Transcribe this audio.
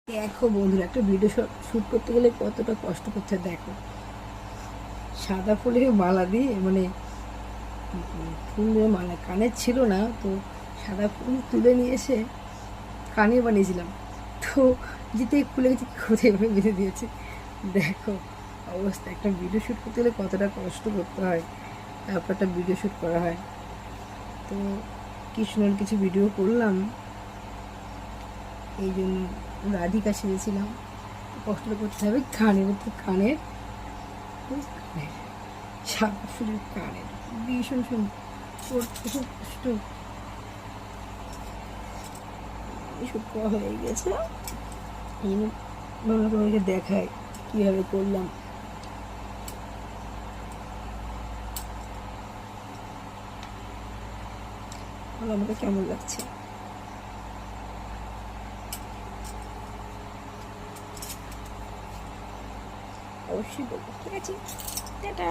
দেখো বন্ধুরা, একটা ভিডিও শ্যুট করতে গেলে কতটা কষ্ট করতে দেখো। সাদা ফুলের মালা দিয়ে ফুলের মালা কানের ছিল না, তো সাদা ফুল তুলে নিয়ে এসে কানে বানিয়েছিলাম। তো যেতে খুলে গেছে, কোথায় এভাবে বেঁধে দিয়েছে। দেখো অবস্থা, একটা ভিডিও শ্যুট করতে গেলে কতটা কষ্ট করতে হয়, তারপর একটা ভিডিও শ্যুট করা হয়। তো কি সুন্দর কিছু ভিডিও করলাম, এই জন্য রাধিকা সেরেছিলাম। কষ্টটা করতে হবে কানের সাদা ফুলের কানের ভীষণ সুন্দর কষ্ট এসব করা হয়ে গেছে। এই জন্য ভাবলাম তোমাকে দেখায় কীভাবে করলাম। বলো আমাকে কেমন লাগছে। অবশ্যই বলবো, ঠিক আছে। টাটা।